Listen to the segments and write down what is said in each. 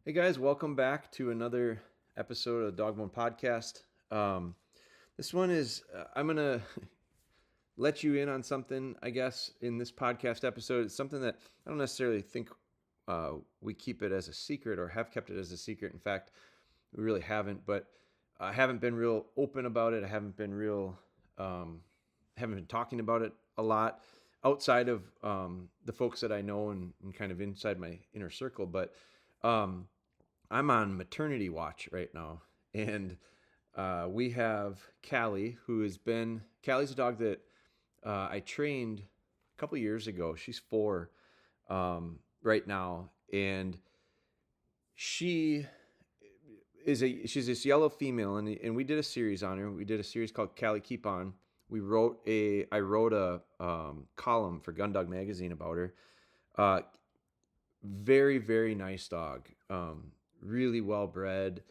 Hey guys, welcome back to another episode of the DogBone Podcast. This one is, I'm going to let you in on something, I guess, in this podcast episode. It's something that I don't necessarily think we keep it as a secret or have kept it as a secret. In fact, we really haven't, but I haven't been real open about it. I haven't been haven't been talking about it a lot outside of the folks that I know and kind of inside my inner circle. But um, I'm on maternity watch right now, and we have Cali, Callie's a dog that I trained a couple years ago. She's 4 right now, and she she's this yellow female, and we did a series on her. We did a series called Cali Keep On. I wrote a column for Gun Dog Magazine about her. Very, very nice dog. Really well bred.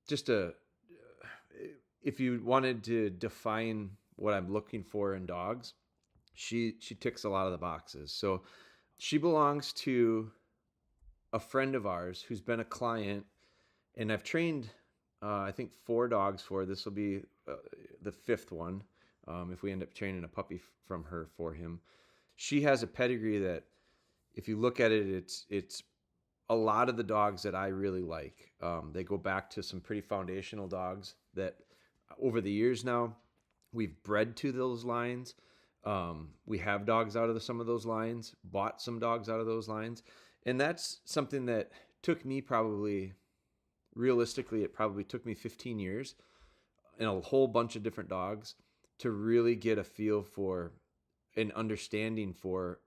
Just a If you wanted to define what I'm looking for in dogs, she ticks a lot of the boxes. So she belongs to a friend of ours who's been a client, and I've trained I think 4 dogs for her. This will be the 5th one if we end up training a puppy from her for him. She has a pedigree that, if you look at it, it's a lot of the dogs that I really like. They go back to some pretty foundational dogs that over the years now we've bred to those lines. We have dogs out of some of those lines, bought some dogs out of those lines. And that's something that took me realistically, it probably took me 15 years and a whole bunch of different dogs to really get a feel for an understanding for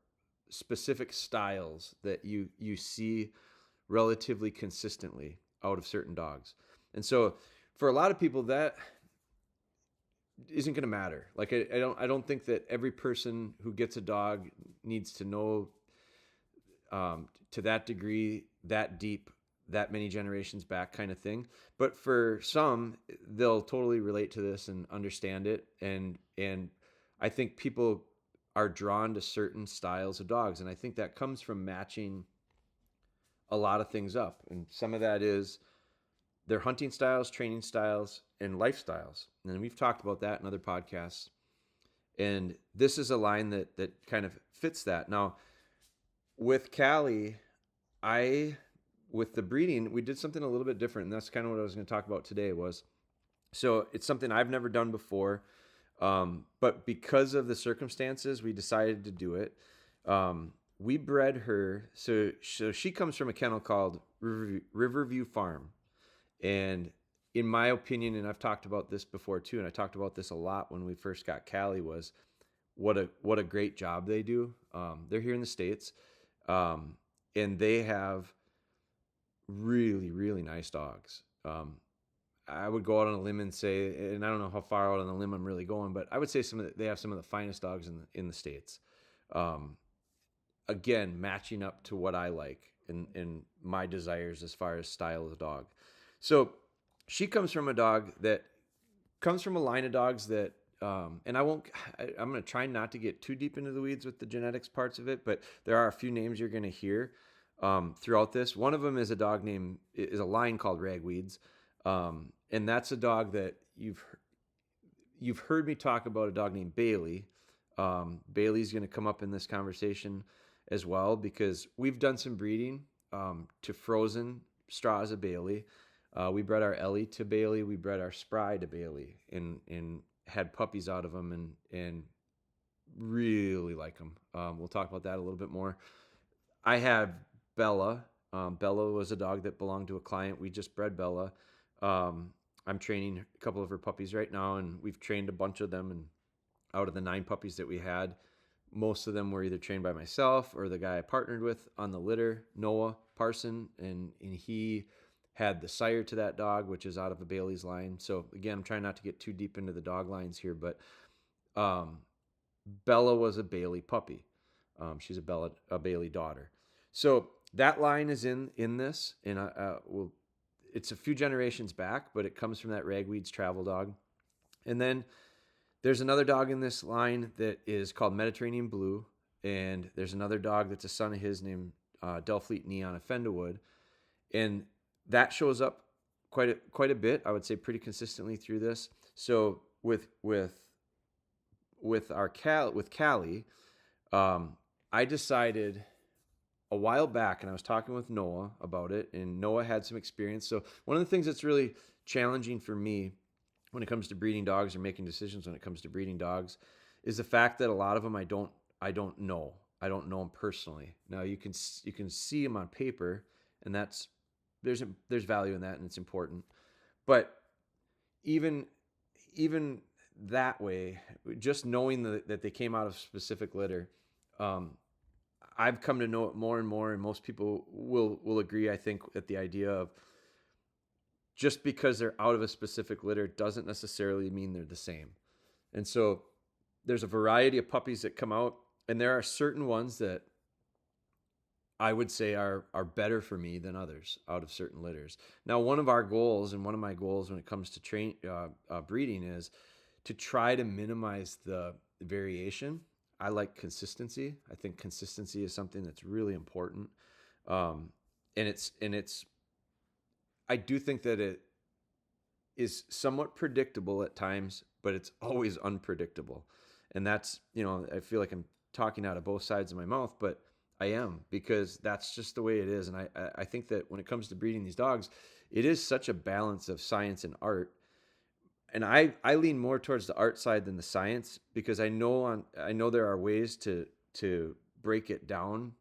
specific styles that you see relatively consistently out of certain dogs. And so for a lot of people that isn't going to matter. Like I don't think that every person who gets a dog needs to know to that degree, that deep, that many generations back kind of thing. But for some, they'll totally relate to this and understand it. And I think people are drawn to certain styles of dogs. And I think that comes from matching a lot of things up. And some of that is their hunting styles, training styles, and lifestyles. And we've talked about that in other podcasts. And this is a line that kind of fits that. Now, with Cali, with the breeding, we did something a little bit different. And that's kind of what I was going to talk about today so it's something I've never done before. But because of the circumstances, we decided to do it. We bred her. So she comes from a kennel called Riverview Farm. And in my opinion, and I've talked about this before too, and I talked about this a lot when we first got Cali, was what a great job they do. They're here in the States, and they have really, really nice dogs. I would go out on a limb and say, and I don't know how far out on the limb I'm really going, but I would say they have some of the finest dogs in the States. Again, matching up to what I like and my desires as far as style of the dog. So she comes from a line of dogs that, and I'm going to try not to get too deep into the weeds with the genetics parts of it, but there are a few names you're going to hear throughout this. One of them is a line called Ragweeds. And that's a dog that you've heard me talk about, a dog named Bailey. Bailey's going to come up in this conversation as well, because we've done some breeding to frozen straws of Bailey. We bred our Ellie to Bailey. We bred our Spry to Bailey, and had puppies out of them, and really like them. We'll talk about that a little bit more. I have Bella. Bella was a dog that belonged to a client. We just bred Bella. I'm training a couple of her puppies right now, and we've trained a bunch of them. And out of the 9 puppies that we had, most of them were either trained by myself or the guy I partnered with on the litter, Noah Parson, and he had the sire to that dog, which is out of a Bailey's line. So again, I'm trying not to get too deep into the dog lines here, but Bella was a Bailey puppy. She's a Bailey daughter. So that line is in this, and it's a few generations back, but it comes from that Ragweeds travel dog. And then there's another dog in this line that is called Mediterranean Blue, and there's another dog that's a son of his named Delfleet Neon of Fendawood. And that shows up quite a bit. I would say pretty consistently through this. So with Cali, I decided a while back, and I was talking with Noah about it, and Noah had some experience. So one of the things that's really challenging for me when it comes to breeding dogs or making decisions when it comes to breeding dogs is the fact that a lot of them I don't know. I don't know them personally. Now you can see them on paper, and there's value in that, and it's important. But even that way, just knowing that they came out of specific litter, I've come to know it more and more, and most people will agree, I think, at the idea of just because they're out of a specific litter doesn't necessarily mean they're the same. And so there's a variety of puppies that come out, and there are certain ones that I would say are better for me than others out of certain litters. Now, one of our goals, and one of my goals when it comes to breeding, is to try to minimize the variation. I like consistency. I think consistency is something that's really important. And it's I do think that it is somewhat predictable at times, but it's always unpredictable. And that's, I feel like I'm talking out of both sides of my mouth, but I am, because that's just the way it is. And I think that when it comes to breeding these dogs, it is such a balance of science and art. And I lean more towards the art side than the science, because I know there are ways to break it down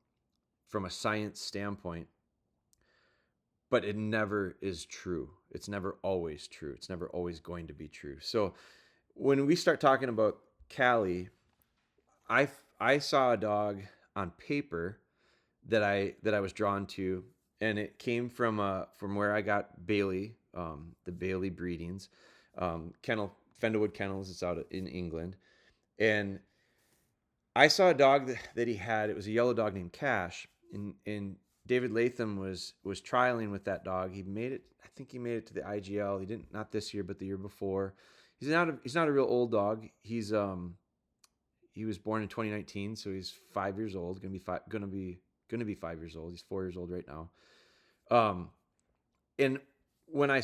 from a science standpoint, but it never is true. It's never always true. It's never always going to be true. So when we start talking about Cali, I saw a dog on paper that I was drawn to, and it came from where I got Bailey, the Bailey breedings. Kennel, Fenderwood Kennels. It's out in England. And I saw a dog that he had. It was a yellow dog named Cash. And David Latham was trialing with that dog. He made it. I think he made it to the IGL. He didn't, not this year, but the year before. He's not a real old dog. He was born in 2019, so he's 5 years old. Gonna be 5 years old. He's 4 years old right now. And when I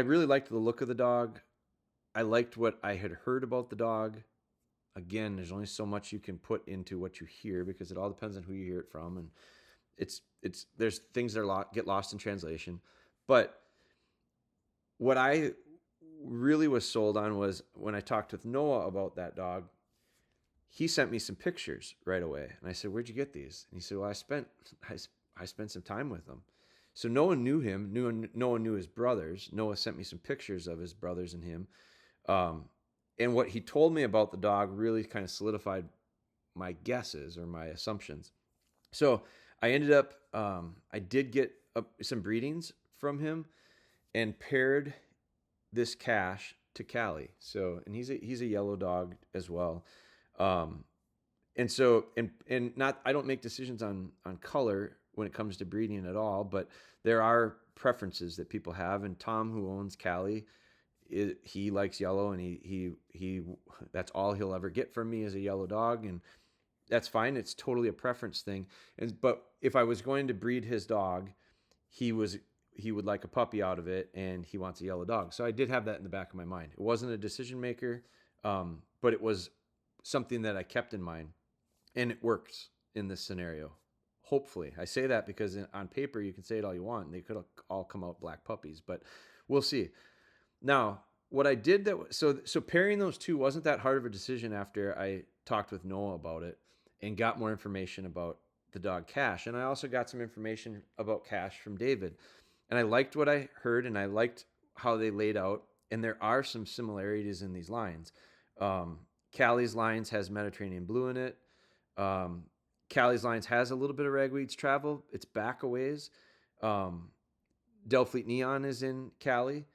really liked the look of the dog. I liked what I had heard about the dog. Again, there's only so much you can put into what you hear, because it all depends on who you hear it from, and there's things that get lost in translation. But what I really was sold on was when I talked with Noah about that dog. He sent me some pictures right away, and I said, "Where'd you get these?" And he said, "Well, I spent some time with them." So Noah knew him. Noah knew his brothers. Noah sent me some pictures of his brothers and him. And what he told me about the dog really kind of solidified my guesses or my assumptions. So I ended up, I did get some breedings from him and paired this Cash to Cali. So, and he's a yellow dog as well. And so, and not, I don't make decisions on color when it comes to breeding at all, but there are preferences that people have. And Tom, who owns Cali, he likes yellow, and he that's all he'll ever get from me is a yellow dog, and that's fine. It's totally a preference thing. But if I was going to breed his dog, he would like a puppy out of it, and he wants a yellow dog. So I did have that in the back of my mind. It wasn't a decision maker, but it was something that I kept in mind, and it works in this scenario. Hopefully. I say that because on paper you can say it all you want, and they could all come out black puppies, but we'll see. Now, what I did so pairing those two wasn't that hard of a decision after I talked with Noah about it and got more information about the dog Cash. And I also got some information about Cash from David. And I liked what I heard, and I liked how they laid out. And there are some similarities in these lines. Cali's lines has Mediterranean blue in it. Cali's lines has a little bit of ragweed's travel. It's back a ways. Delfleet Neon is in Cali.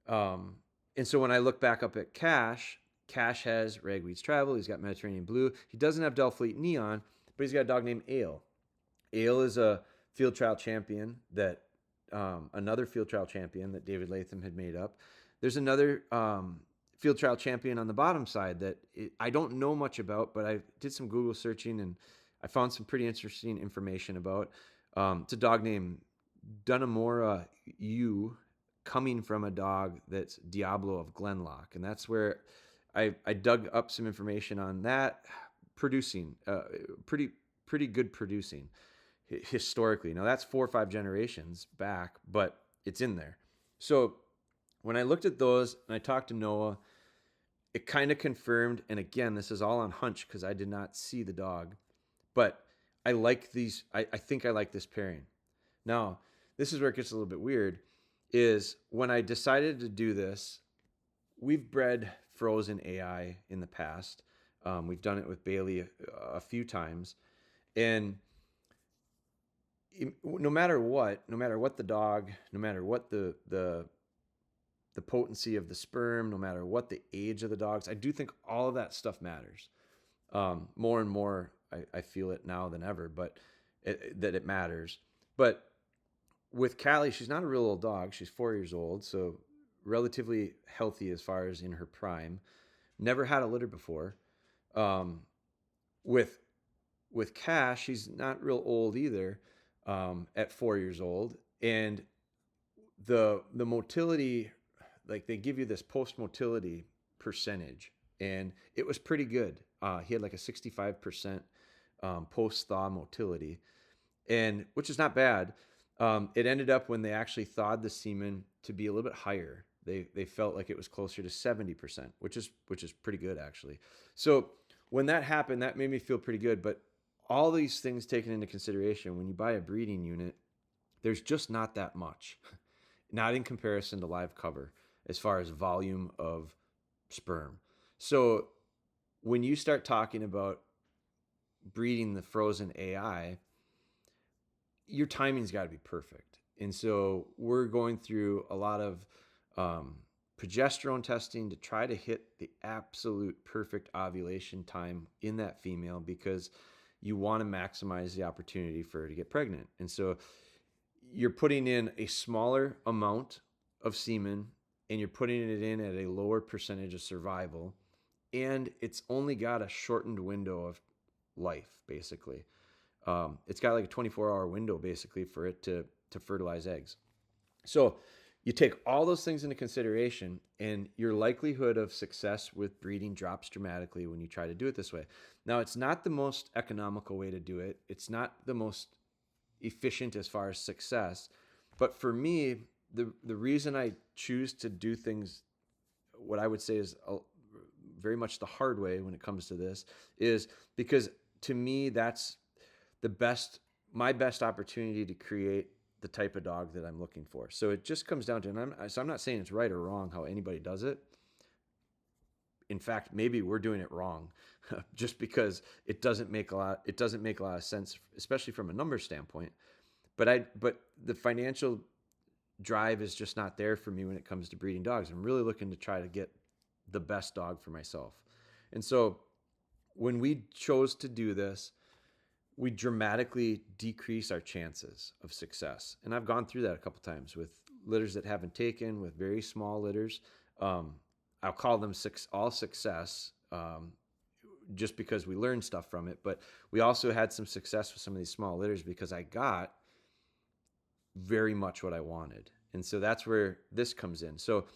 And so when I look back up at Cash has ragweed's travel. He's got Mediterranean blue. He doesn't have Delfleet Neon, but he's got a dog named Ale. Ale is a field trial champion that another field trial champion that David Latham had made up. There's another field trial champion on the bottom side that I don't know much about, but I did some Google searching, and I found some pretty interesting information about. It's a dog named Dunamora U coming from a dog that's Diablo of Glenlock. And that's where I dug up some information on that producing, pretty good producing historically. Now that's 4 or 5 generations back, but it's in there. So when I looked at those and I talked to Noah, it kind of confirmed. And again, this is all on hunch because I did not see the dog, but I like these. I think I like this pairing. Now, this is where it gets a little bit weird. Is when I decided to do this, we've bred frozen AI in the past. We've done it with Bailey a few times, and no matter what the dog, no matter what the potency of the sperm, no matter what the age of the dogs, I do think all of that stuff matters. More and more, I feel it now than ever, but that it matters. But with Cali, she's not a real old dog. She's 4 years old, so relatively healthy as far as in her prime. Never had a litter before. With Cash, she's not real old either. At 4 years old, and the motility, like they give you this post motility percentage, and it was pretty good. He had like a 65% post thaw motility, and which is not bad. It ended up when they actually thawed the semen to be a little bit higher. They felt like it was closer to 70%, which is pretty good actually. So when that happened, that made me feel pretty good. But all these things taken into consideration, when you buy a breeding unit, there's just not that much, not in comparison to live cover as far as volume of sperm. So when you start talking about breeding the frozen AI, your timing's got to be perfect. And so we're going through a lot of progesterone testing to try to hit the absolute perfect ovulation time in that female, because you want to maximize the opportunity for her to get pregnant. And so you're putting in a smaller amount of semen and you're putting it in at a lower percentage of survival. And it's only got a shortened window of life, basically. It's got like a 24-hour window, basically, for it to fertilize eggs. So you take all those things into consideration, and your likelihood of success with breeding drops dramatically when you try to do it this way. Now, it's not the most economical way to do it. It's not the most efficient as far as success. But for me, the reason I choose to do things, what I would say is very much the hard way when it comes to this, is because to me, that's my best opportunity to create the type of dog that I'm looking for. So it just comes down to, and I'm not saying it's right or wrong how anybody does it. In fact, maybe we're doing it wrong, just because it doesn't make a lot of sense, especially from a number standpoint. But the financial drive is just not there for me when it comes to breeding dogs. I'm really looking to try to get the best dog for myself. And so when we chose to do this, we dramatically decrease our chances of success. And I've gone through that a couple times with litters that haven't taken, with very small litters. I'll call them all success, just because we learned stuff from it. But we also had some success with some of these small litters because I got very much what I wanted. And so that's where this comes in. So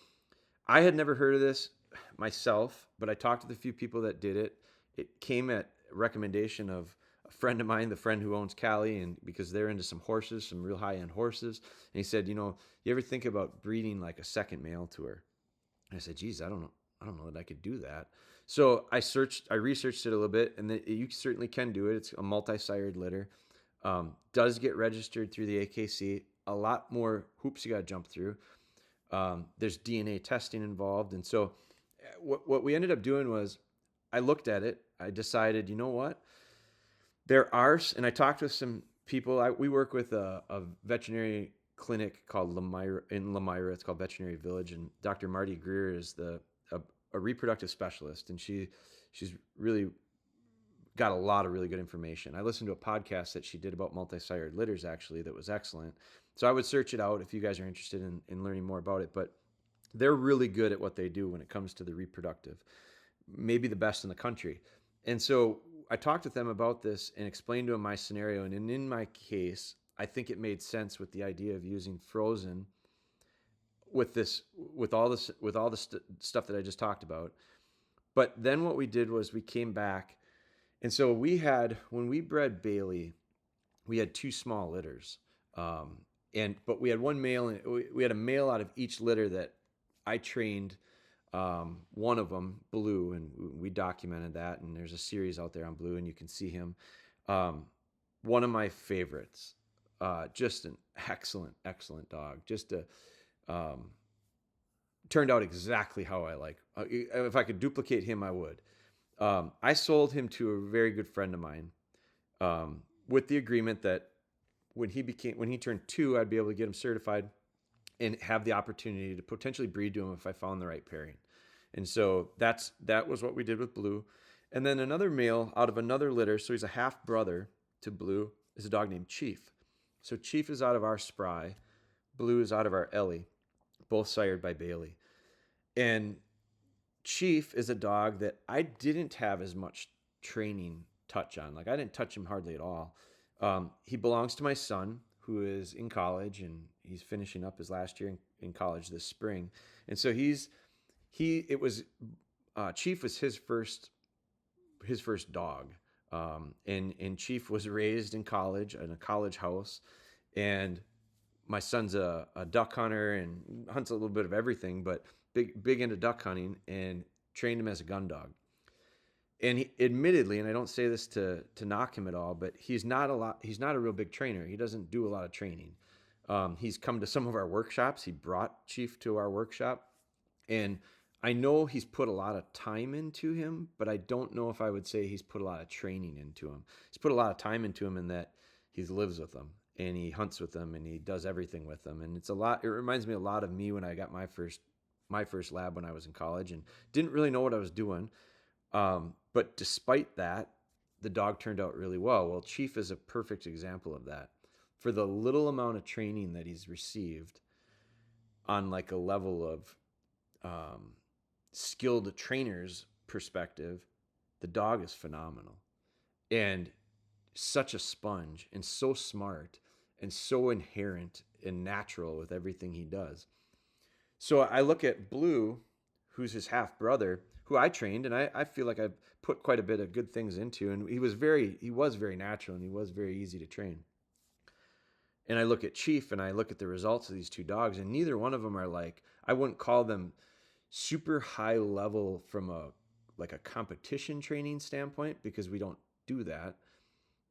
I had never heard of this myself, but I talked to the few people that did it. It came at recommendation of a friend of mine, the friend who owns Cali, and because they're into some horses, some real high-end horses. And he said, you ever think about breeding like a second male to her? And I said, geez, I don't know that I could do that. So I researched it a little bit, and you certainly can do it. It's a multi-sired litter. Does get registered through the AKC. A lot more hoops you got to jump through. There's DNA testing involved. And so what we ended up doing was I looked at it. I decided, you know what? There are, and I talked with some people. We work with a veterinary clinic called Lemira. It's called Veterinary Village, and Dr. Marty Greer is a reproductive specialist, and she's really got a lot of really good information. I listened to a podcast that she did about multi-sired litters, actually, that was excellent. So I would search it out if you guys are interested in learning more about it. But they're really good at what they do when it comes to the reproductive, maybe the best in the country. And so I talked with them about this and explained to them my scenario. And in my case, I think it made sense with the idea of using frozen with this, with all this, with all the stuff that I just talked about. But then what we did was we came back, and so we had, when we bred Bailey, we had two small litters, but we had one male, and we had a male out of each litter that I trained. One of them, Blue, and we documented that, and there's a series out there on Blue, and you can see him. One of my favorites, just an excellent dog. Just turned out exactly how I like. If I could duplicate him, I would. I sold him to a very good friend of mine, with the agreement that when he turned 2, I'd be able to get him certified and have the opportunity to potentially breed to him if I found the right pairing. And so that was what we did with Blue. And then another male out of another litter, so he's a half brother to Blue, is a dog named Chief. So Chief is out of our Spry, Blue is out of our Ellie, both sired by Bailey. And Chief is a dog that I didn't have as much training touch on. Like, I didn't touch him hardly at all. He belongs to my son, who is in college, and he's finishing up his last year in college this spring. And so Chief was his first dog. And Chief was raised in college, in a college house. And my son's a duck hunter and hunts a little bit of everything, but big into duck hunting, and trained him as a gun dog. And he, admittedly, and I don't say this to knock him at all, but he's not a real big trainer. He doesn't do a lot of training. He's come to some of our workshops. He brought Chief to our workshop, and I know he's put a lot of time into him, but I don't know if I would say he's put a lot of training into him. He's put a lot of time into him in that he lives with them, and he hunts with them, and he does everything with them. And it reminds me a lot of me when I got my first lab when I was in college and didn't really know what I was doing. But despite that, the dog turned out really well. Well, Chief is a perfect example of that. For the little amount of training that he's received on like a level of skilled trainer's perspective, the dog is phenomenal and such a sponge and so smart and so inherent and natural with everything he does. So I look at Blue, who's his half brother, who I trained, and I feel like I've put quite a bit of good things into, and he was very natural, and he was very easy to train. And I look at Chief, and I look at the results of these two dogs, and neither one of them are like, I wouldn't call them super high level from a competition training standpoint, because we don't do that.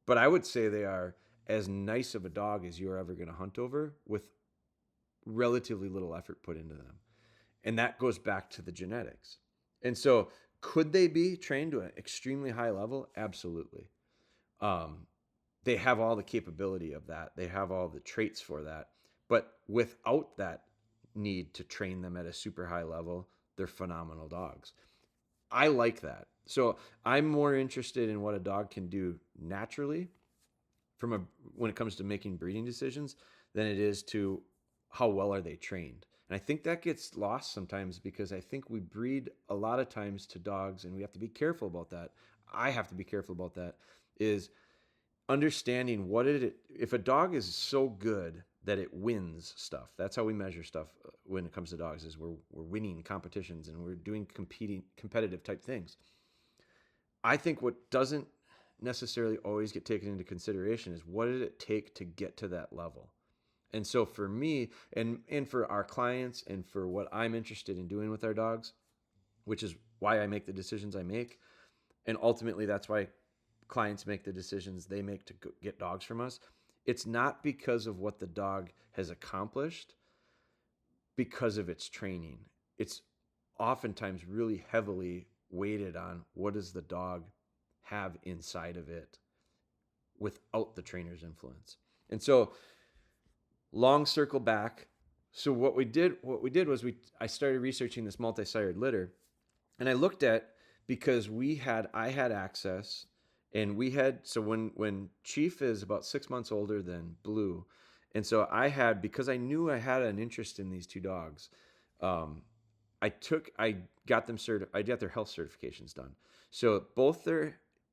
But I would say they are as nice of a dog as you're ever going to hunt over, with relatively little effort put into them. And that goes back to the genetics. And so could they be trained to an extremely high level? Absolutely. They have all the capability of that. They have all the traits for that. But without that need to train them at a super high level, they're phenomenal dogs. I like that. So I'm more interested in what a dog can do naturally when it comes to making breeding decisions than it is to how well are they trained. And I think that gets lost sometimes, because I think we breed a lot of times to dogs, and we have to be careful about that. I have to be careful about that, is understanding if a dog is so good that it wins stuff. That's how we measure stuff when it comes to dogs, is we're winning competitions and we're doing competitive type things. I think what doesn't necessarily always get taken into consideration is, what did it take to get to that level? And so for me, and for our clients, and for what I'm interested in doing with our dogs, which is why I make the decisions I make, and ultimately that's why clients make the decisions they make to get dogs from us, it's not because of what the dog has accomplished, because of its training. It's oftentimes really heavily weighted on what does the dog have inside of it without the trainer's influence. And so, long circle back. So what we did was I started researching this multi-sired litter, and I looked at, because I had access, and when Chief is about 6 months older than Blue, and so because I knew I had an interest in these two dogs, I got their health certifications done. So both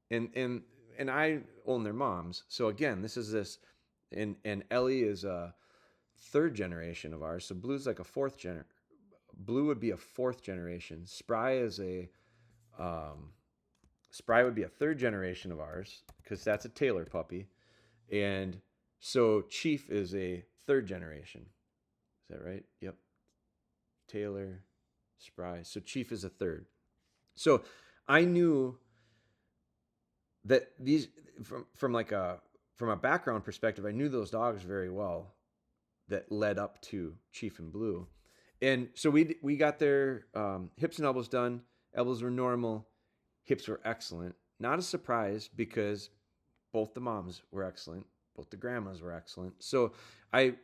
and I own their moms. So again, this And Ellie is a third generation of ours. So Blue's like a Blue would be a fourth generation. Um, Spry would be a third generation of ours because that's a Taylor puppy, and so Chief is a third generation. Is that right? Yep. Taylor, Spry. So Chief is a third. So I knew that these from a background perspective, I knew those dogs very well that led up to Chief and Blue. And so we got their hips and elbows done. Elbows were normal, hips were excellent. Not a surprise because both the moms were excellent, both the grandmas were excellent. So I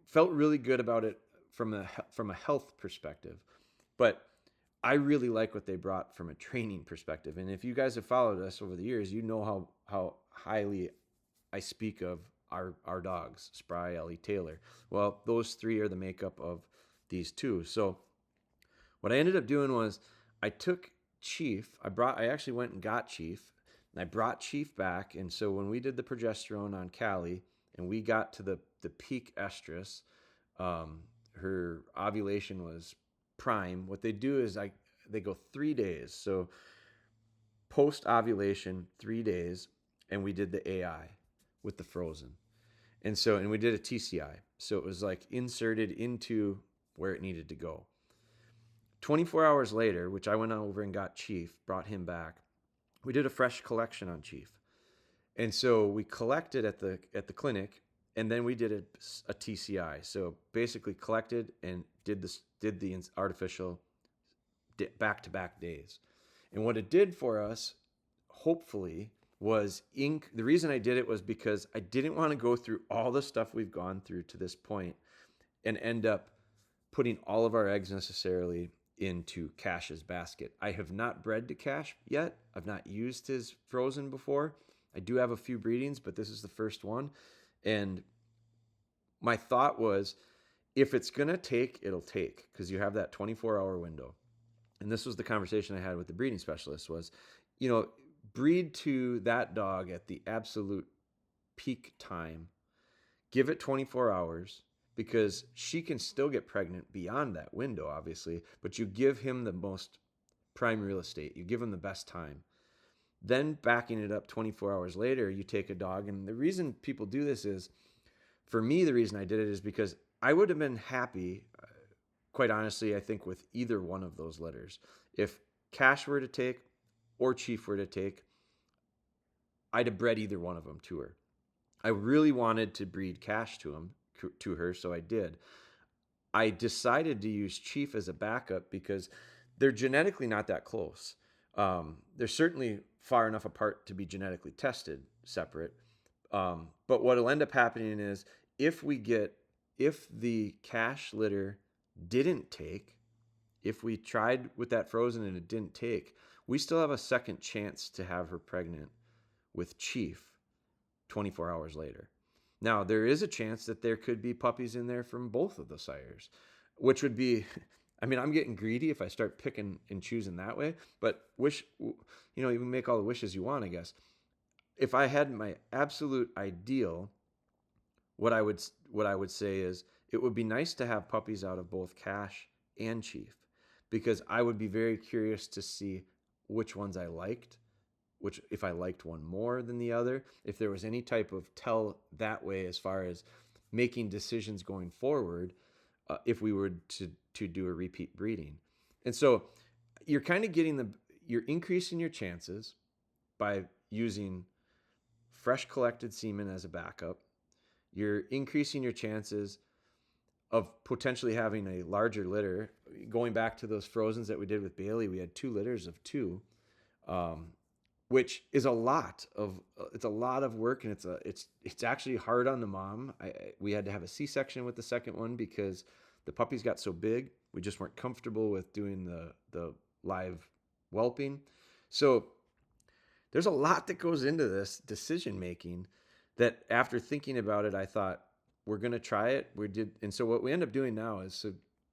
felt really good about it from a health perspective. But I really like what they brought from a training perspective. And if you guys have followed us over the years, you know how highly I speak of our dogs, Spry, Ellie, Taylor. Well, those three are the makeup of these two. So what I ended up doing was I took Chief. I actually went and got Chief, and I brought Chief back. And so when we did the progesterone on Cali, and we got to the peak estrus, her ovulation was prime. What they do is they go 3 days. So post ovulation, 3 days, and we did the AI with the frozen. And we did a TCI. So it was like inserted into where it needed to go. 24 hours later, which I went over and got Chief, brought him back, we did a fresh collection on Chief. And so we collected at the clinic, and then we did a TCI. So basically collected and did the artificial back-to-back days. And what it did for us, hopefully, was the reason I did it was because I didn't want to go through all the stuff we've gone through to this point and end up putting all of our eggs necessarily into Cash's basket. I have not bred to Cash yet. I've not used his frozen before. I do have a few breedings, but this is the first one. And my thought was, if it's going to take, it'll take, because you have that 24-hour window. And this was the conversation I had with the breeding specialist was, breed to that dog at the absolute peak time. Give it 24 hours, because she can still get pregnant beyond that window, obviously, but you give him the most prime real estate. You give him the best time. Then backing it up 24 hours later, you take a dog. And the reason people do this is, for me, the reason I did it is because I would have been happy, quite honestly, I think, with either one of those litters. If Cash were to take or Chief were to take, I'd have bred either one of them to her. I really wanted to breed Cash to her, so I did. I decided to use Chief as a backup because they're genetically not that close. They're certainly far enough apart to be genetically tested separate. But what will end up happening is if the Cash litter didn't take, if we tried with that frozen and it didn't take, we still have a second chance to have her pregnant with Chief 24 hours later. Now, there is a chance that there could be puppies in there from both of the sires, which would be, I'm getting greedy if I start picking and choosing that way, but you can make all the wishes you want, I guess. If I had my absolute ideal, what I would say is it would be nice to have puppies out of both Cash and Chief, because I would be very curious to see which ones I liked, if I liked one more than the other, if there was any type of tell that way as far as making decisions going forward, if we were to do a repeat breeding. And so you're kind of you're increasing your chances by using fresh collected semen as a backup. You're increasing your chances of potentially having a larger litter. Going back to those frozens that we did with Bailey, we had 2 litters of 2. Which is a lot of work, and it's actually hard on the mom. We had to have a C-section with the second one because the puppies got so big. We just weren't comfortable with doing the live whelping. So there's a lot that goes into this decision making that after thinking about it, I thought, we're going to try it. We did. And so what we end up doing now is,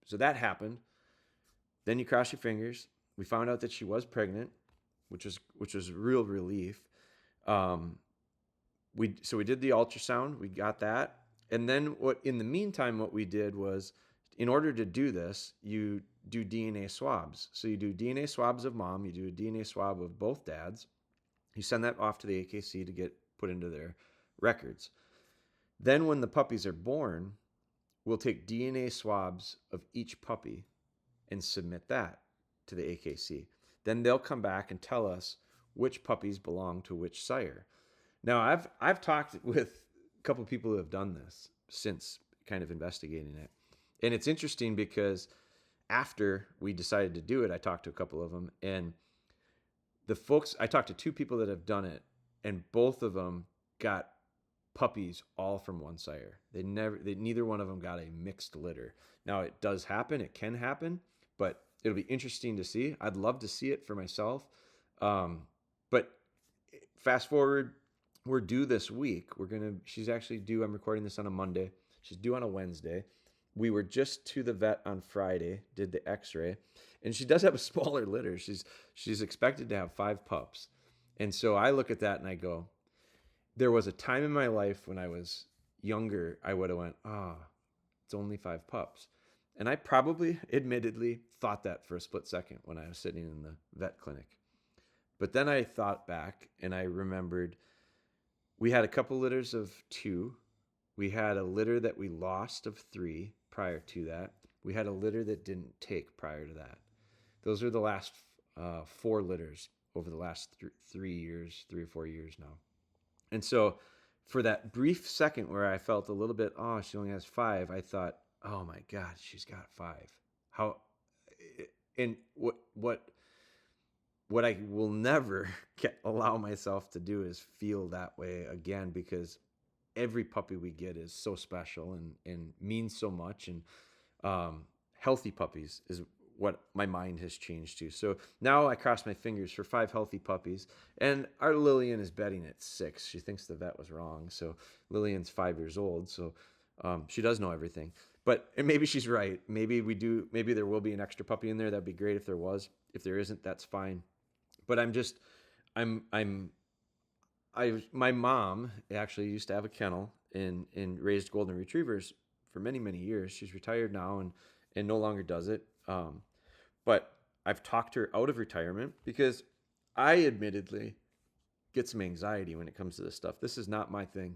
so that happened. Then you cross your fingers. We found out that she was pregnant, which was real relief. we did the ultrasound, we got that. And then in the meantime, what we did was, in order to do this, you do DNA swabs. So you do DNA swabs of mom, you do a DNA swab of both dads. You send that off to the AKC to get put into their records. Then when the puppies are born, we'll take DNA swabs of each puppy and submit that to the AKC. Then they'll come back and tell us which puppies belong to which sire. Now, I've talked with a couple of people who have done this since kind of investigating it. And it's interesting because after we decided to do it, I talked to a couple of them, and I talked to two people that have done it, and both of them got puppies all from one sire. Neither one of them got a mixed litter. Now, it does happen, it can happen, but it'll be interesting to see. I'd love to see it for myself. But fast forward, we're due this week. She's actually due, I'm recording this on a Monday. She's due on a Wednesday. We were just to the vet on Friday, did the x-ray, and she does have a smaller litter. She's expected to have 5 pups. And so I look at that and I go, there was a time in my life when I was younger, I would have went, it's only 5 pups. And I probably, admittedly, thought that for a split second when I was sitting in the vet clinic. But then I thought back and I remembered we had a couple litters of 2. We had a litter that we lost of 3 prior to that. We had a litter that didn't take prior to that. Those are the last 4 litters over the last 3 or 4 years now. And so for that brief second where I felt a little bit, she only has 5, I thought, oh my God, she's got 5. How, and what I will never allow myself to do is feel that way again, because every puppy we get is so special and means so much. And healthy puppies is what my mind has changed to. So now I cross my fingers for 5 healthy puppies. And our Lillian is betting at 6. She thinks the vet was wrong. So Lillian's 5 years old. So she does know everything. And maybe she's right. Maybe there will be an extra puppy in there. That'd be great if there was. If there isn't, that's fine. But my mom actually used to have a kennel and raised golden retrievers for many, many years. She's retired now and no longer does it. But I've talked her out of retirement because I admittedly get some anxiety when it comes to this stuff. This is not my thing.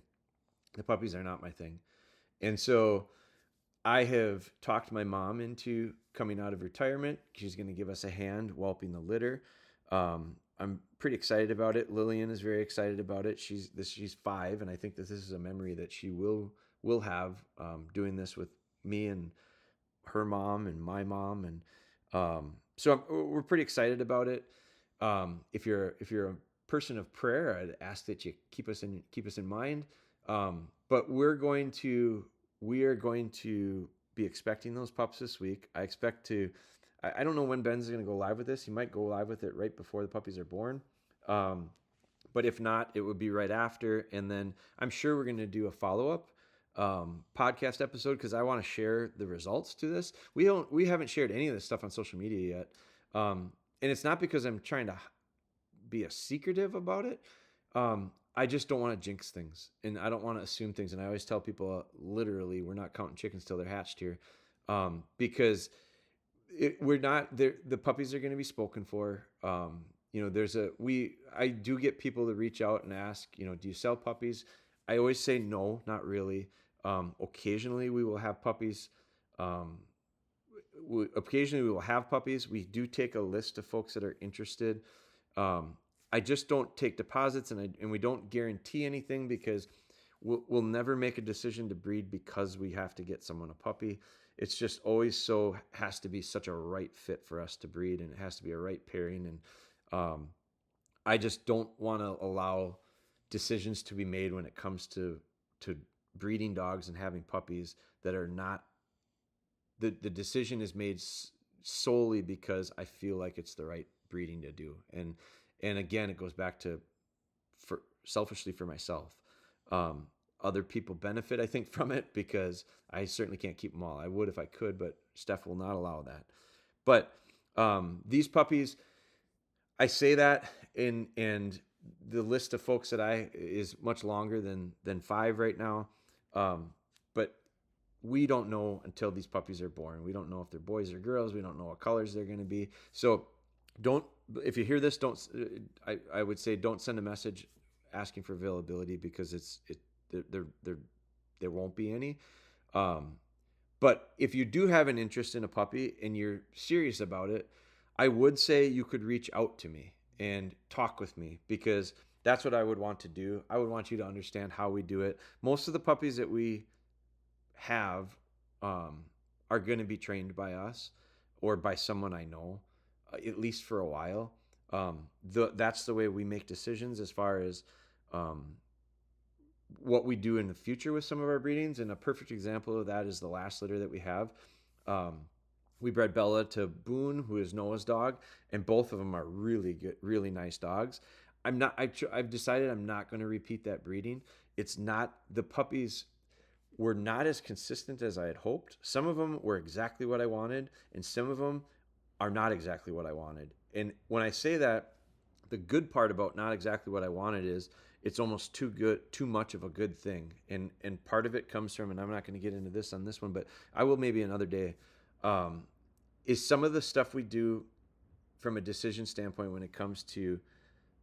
The puppies are not my thing. And so I have talked my mom into coming out of retirement. She's going to give us a hand whelping the litter. I'm pretty excited about it. Lillian is very excited about it. She's 5, and I think that this is a memory that she will have doing this with me and her mom and my mom, and so we're pretty excited about it. If you're a person of prayer, I'd ask that you keep us in mind. But we are going to be expecting those pups this week. I don't know when Ben's going to go live with this. He might go live with it right before the puppies are born. But if not, it would be right after. And then I'm sure we're going to do a follow-up podcast episode because I want to share the results to this. We haven't shared any of this stuff on social media yet. And it's not because I'm trying to be secretive about it. I just don't want to jinx things, and I don't want to assume things. And I always tell people, literally, we're not counting chickens till they're hatched here, because we're not there. The puppies are going to be spoken for. I do get people to reach out and ask, do you sell puppies? I always say no, not really. Occasionally we will have puppies. Occasionally we will have puppies. We do take a list of folks that are interested. I just don't take deposits, and we don't guarantee anything because we'll never make a decision to breed because we have to get someone a puppy. It's just always has to be such a right fit for us to breed, and it has to be a right pairing. And I just don't want to allow decisions to be made when it comes to breeding dogs and having puppies that are not, the decision is made solely because I feel like it's the right breeding to do. And again, it goes back to selfishly for myself. Other people benefit, I think, from it because I certainly can't keep them all. I would if I could, but Steph will not allow that. But these puppies, I say that, and the list of folks that is much longer than 5 right now. But we don't know until these puppies are born. We don't know if they're boys or girls. We don't know what colors they're going to be. So don't, if you hear this, don't, I would say don't send a message asking for availability, because there won't be any. But if you do have an interest in a puppy and you're serious about it, I would say you could reach out to me and talk with me, because that's what I would want to do. I would want you to understand how we do it. Most of the puppies that we have are going to be trained by us or by someone I know, at least for a while. That's the way we make decisions as far as what we do in the future with some of our breedings. And a perfect example of that is the last litter that we have. We bred Bella to Boone, who is Noah's dog, and both of them are really good, really nice dogs. I've decided I'm not going to repeat that breeding. It's not, the puppies were not as consistent as I had hoped. Some of them were exactly what I wanted, and some of them are not exactly what I wanted. And when I say that, the good part about not exactly what I wanted is it's almost too much of a good thing. And part of it comes from, and I'm not going to get into this on this one, but I will maybe another day, is some of the stuff we do from a decision standpoint when it comes to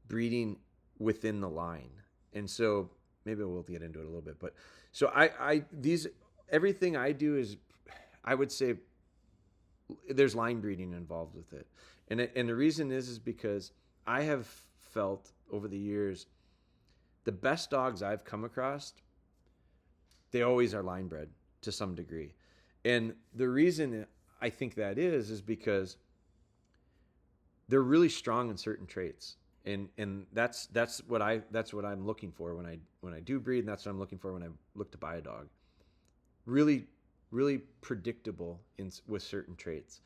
breeding within the line. And so maybe we'll get into it a little bit, but so everything I do is, I would say there's line breeding involved with it. And the reason is because I have felt over the years, the best dogs I've come across, they always are line bred to some degree. And the reason I think that is because they're really strong in certain traits. And that's what I'm looking for when I do breed, and that's what I'm looking for when I look to buy a dog. Really, really predictable with certain traits.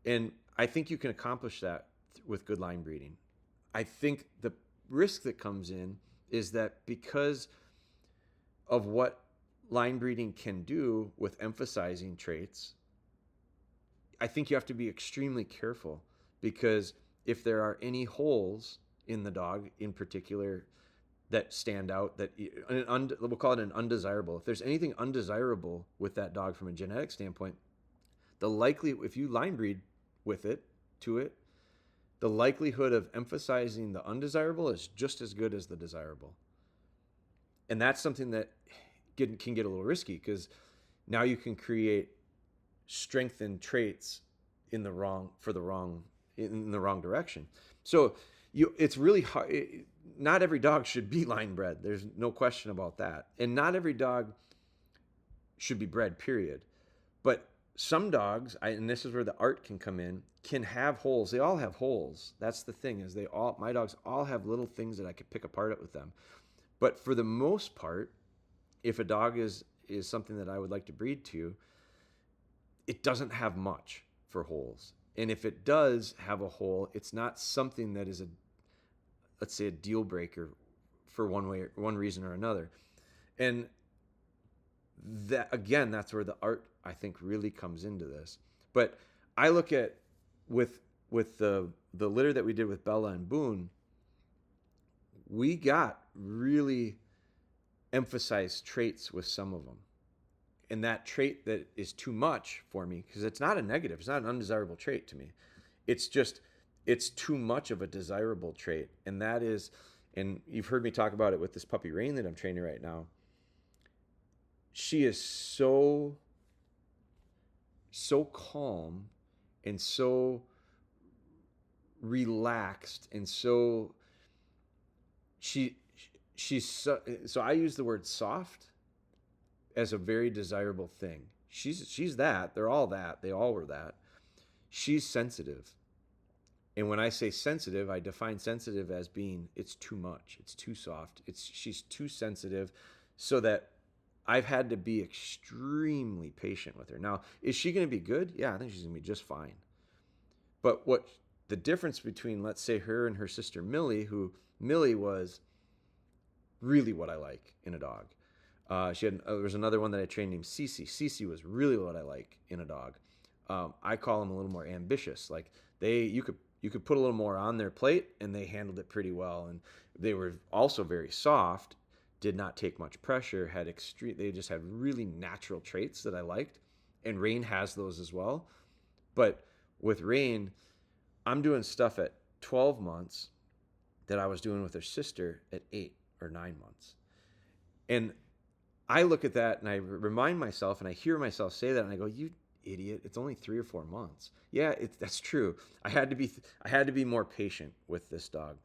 And I think you can accomplish that with good line breeding. I think the risk that comes in is that because of what line breeding can do with emphasizing traits, I think you have to be extremely careful, because if there are any holes in the dog in particular that stand out, that we'll call it an undesirable. If there's anything undesirable with that dog from a genetic standpoint, if you line breed with it, the likelihood of emphasizing the undesirable is just as good as the desirable. And that's something that can get a little risky, because now you can create strengthened traits in the wrong direction. So it's really hard. Not every dog should be line bred. There's no question about that. And not every dog should be bred, period. But some dogs, and this is where the art can come in, can have holes. They all have holes. That's the thing, is my dogs all have little things that I could pick apart with them. But for the most part, if a dog is something that I would like to breed to, it doesn't have much for holes. And if it does have a hole, it's not something that is let's say a deal breaker for one reason or another. And that, again, that's where the art, I think, really comes into this. But I look at with the litter that we did with Bella and Boone, we got really emphasized traits with some of them. And that trait that is too much for me, because it's not a negative, it's not an undesirable trait to me. It's just, it's too much of a desirable trait. And that is, and you've heard me talk about it with this puppy Rain that I'm training right now. She is so calm and so relaxed, and so she's so I use the word soft as a very desirable thing. She's that. They're all that. They all were that. She's sensitive. And when I say sensitive, I define sensitive as being, it's too much. It's too soft. She's too sensitive, so that I've had to be extremely patient with her. Now, is she going to be good? Yeah, I think she's going to be just fine. But what the difference between, let's say, her and her sister Millie, who Millie was really what I like in a dog. There was another one that I trained named Cece. Cece was really what I like in a dog. I call them a little more ambitious. Like you you could put a little more on their plate, and they handled it pretty well. And they were also very soft, did not take much pressure, they just had really natural traits that I liked. And Rain has those as well. But with Rain, I'm doing stuff at 12 months that I was doing with her sister at 8 or 9 months. And I look at that and I remind myself, and I hear myself say that, and I go, "You idiot! It's only 3 or 4 months." Yeah, that's true. I had to be more patient with this dog.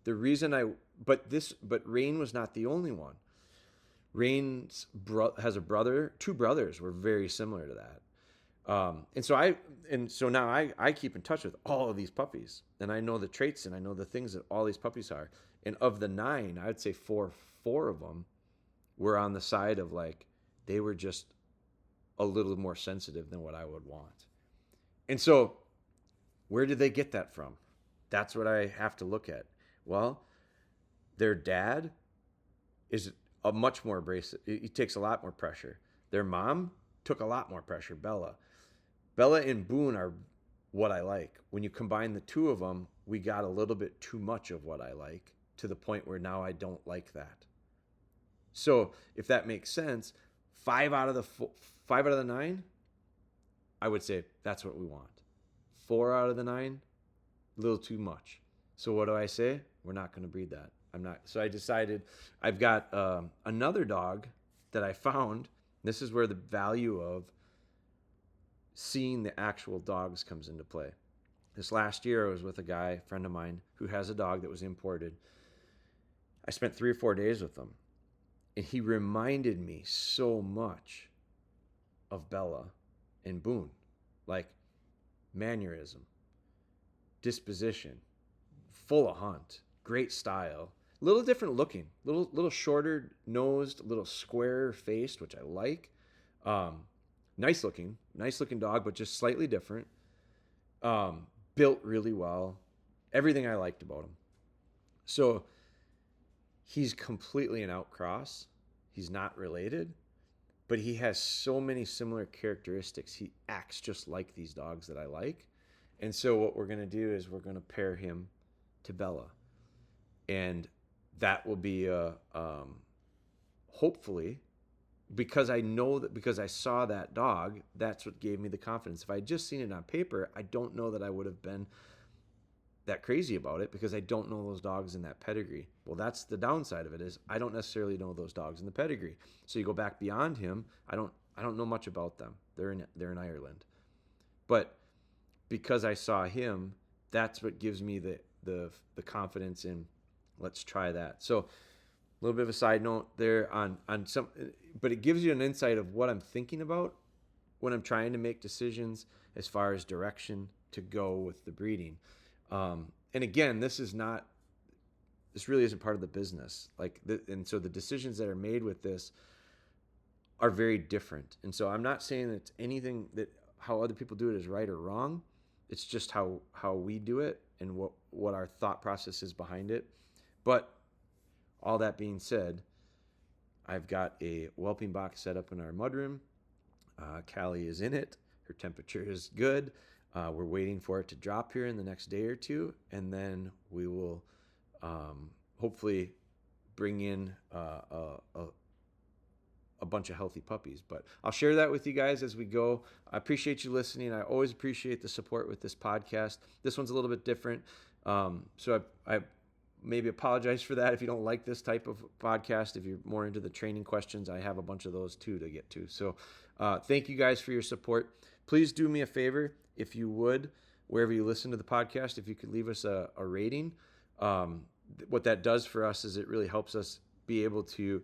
The reason but Rain was not the only one. Rain's has a brother. 2 brothers were very similar to that. And so now I keep in touch with all of these puppies, and I know the traits and I know the things that all these puppies are. And of the 9, I'd say four of them were on the side of like, they were just a little more sensitive than what I would want. And so where did they get that from? That's what I have to look at. Well, their dad is a much more abrasive. He takes a lot more pressure. Their mom took a lot more pressure, Bella. Bella and Boone are what I like. When you combine the 2 of them, we got a little bit too much of what I like, to the point where now I don't like that. So if that makes sense, 5 out of the 9, I would say that's what we want. 4 out of the 9, a little too much. So what do I say? We're not going to breed that. I'm not. So I decided, I've got another dog that I found. This is where the value of seeing the actual dogs comes into play. This last year, I was with a friend of mine, who has a dog that was imported. I spent 3 or 4 days with him, and he reminded me so much of Bella and Boone, like mannerism, disposition, full of hunt, great style, a little different looking, little shorter nosed, little square faced, which I like. Nice looking dog, but just slightly different. Built really well. Everything I liked about him. So he's completely an outcross. He's not related, but he has so many similar characteristics. He acts just like these dogs that I like. And so what we're going to do is we're going to pair him to Bella. And that will be hopefully, because I saw that dog, that's what gave me the confidence. If I had just seen it on paper, I don't know that I would have been that crazy about it, because I don't know those dogs in that pedigree. Well, that's the downside of it, is I don't necessarily know those dogs in the pedigree. So you go back beyond him, I don't know much about them. They're in Ireland. But because I saw him, that's what gives me the confidence in, let's try that. So a little bit of a side note there on some, but it gives you an insight of what I'm thinking about when I'm trying to make decisions as far as direction to go with the breeding. And again, this really isn't part of the business. And so the decisions that are made with this are very different. And so I'm not saying that anything that how other people do it is right or wrong. It's just how we do it and what our thought process is behind it. But all that being said, I've got a whelping box set up in our mudroom. Cali is in it. Her temperature is good. We're waiting for it to drop here in the next day or 2, and then we will hopefully bring in a bunch of healthy puppies. But I'll share that with you guys as we go. I appreciate you listening. I always appreciate the support with this podcast. This one's a little bit different. So I maybe apologize for that if you don't like this type of podcast. If you're more into the training questions, I have a bunch of those too to get to. So thank you guys for your support. Please do me a favor, if you would, wherever you listen to the podcast, if you could leave us a rating. What that does for us is it really helps us be able to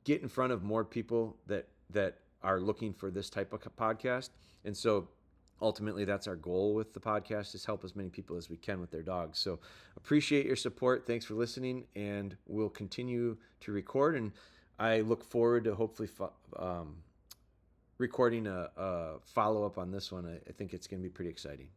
get in front of more people that are looking for this type of podcast. And so ultimately that's our goal with the podcast, is help as many people as we can with their dogs. So appreciate your support. Thanks for listening, and we'll continue to record. And I look forward to hopefully recording a follow-up on this one. I think it's going to be pretty exciting.